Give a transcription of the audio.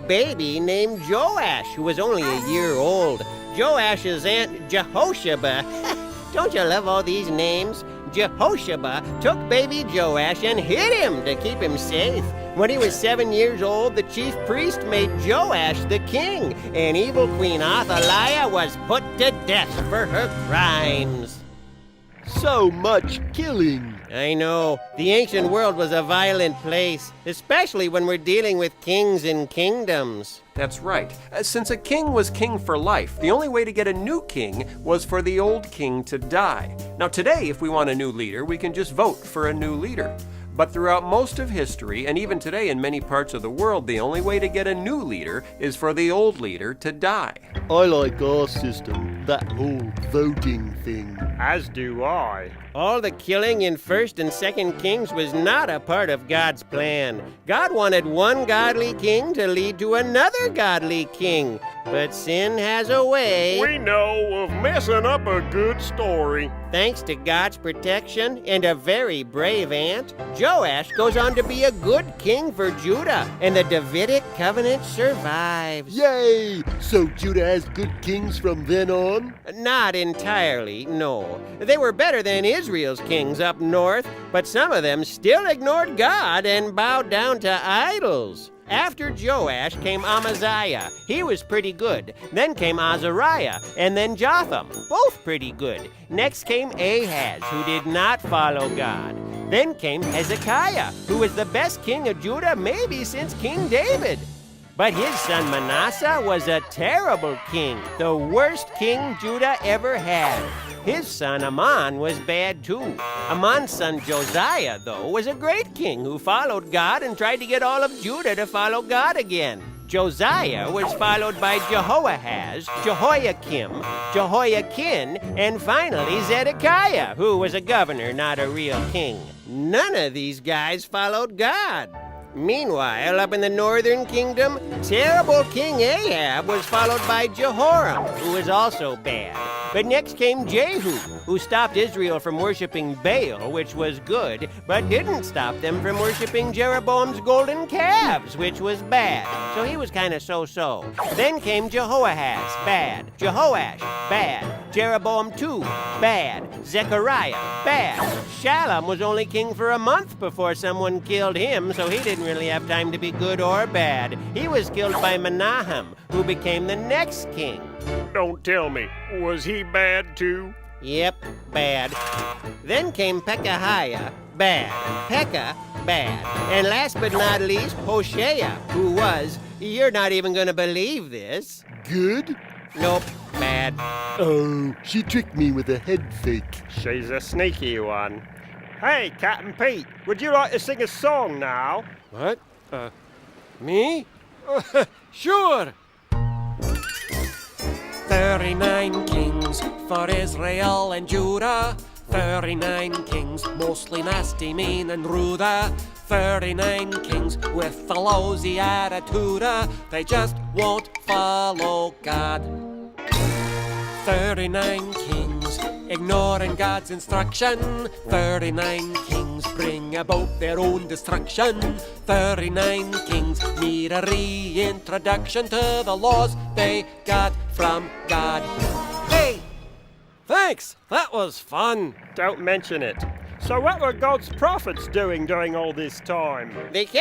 baby named Joash, who was only a year old. Joash's aunt Jehoshaphat, don't you love all these names? Jehoshaphat took baby Joash and hid him to keep him safe. When he was 7 years old, the chief priest made Joash the king, and evil Queen Athaliah was put to death for her crimes. So much killing. I know. The ancient world was a violent place, especially when we're dealing with kings and kingdoms. That's right. Since a king was king for life, the only way to get a new king was for the old king to die. Now today, if we want a new leader, we can just vote for a new leader. But throughout most of history, and even today in many parts of the world, the only way to get a new leader is for the old leader to die. I like our system, that whole voting thing. As do I. All the killing in 1st and 2nd Kings was not a part of God's plan. God wanted one godly king to lead to another godly king. But sin has a way. We know of messing up a good story. Thanks to God's protection and a very brave aunt, Joash goes on to be a good king for Judah, and the Davidic covenant survives. Yay! So Judah has good kings from then on? Not entirely, no. They were better than Israel's kings up north, but some of them still ignored God and bowed down to idols. After Joash came Amaziah. He was pretty good. Then came Azariah, and then Jotham, both pretty good. Next came Ahaz, who did not follow God. Then came Hezekiah, who was the best king of Judah maybe since King David. But his son Manasseh was a terrible king, the worst king Judah ever had. His son Amon was bad too. Amon's son Josiah, though, was a great king who followed God and tried to get all of Judah to follow God again. Josiah was followed by Jehoahaz, Jehoiakim, Jehoiakim, and finally Zedekiah, who was a governor, not a real king. None of these guys followed God. Meanwhile, up in the northern kingdom, terrible King Ahab was followed by Jehoram, who was also bad. But next came Jehu, who stopped Israel from worshiping Baal, which was good, but didn't stop them from worshiping Jeroboam's golden calves, which was bad. So he was kind of so-so. Then came Jehoahaz, bad. Jehoash, bad. Jeroboam too, bad. Zechariah, bad. Shallum was only king for a month before someone killed him, so he didn't really have time to be good or bad. He was killed by Menahem, who became the next king. Don't tell me. Was he bad too? Yep, bad. Then came Pekahiah, bad. Pekah, bad. And last but not least, Hoshea, who was, you're not even gonna believe this. Good? Nope, bad. Oh, she tricked me with a head fake. She's a sneaky one. Hey, Captain Pete, would you like to sing a song now? What? Me? Sure! 39 kings for Israel and Judah. 39 kings, mostly nasty, mean, and rude. 39 kings with a lousy attitude. They just won't follow God. 39 kings ignoring God's instruction. 39 kings bring about their own destruction. 39 kings need a reintroduction to the laws they got from God. Hey! Thanks! That was fun! Don't mention it. So what were God's prophets doing during all this time? They kept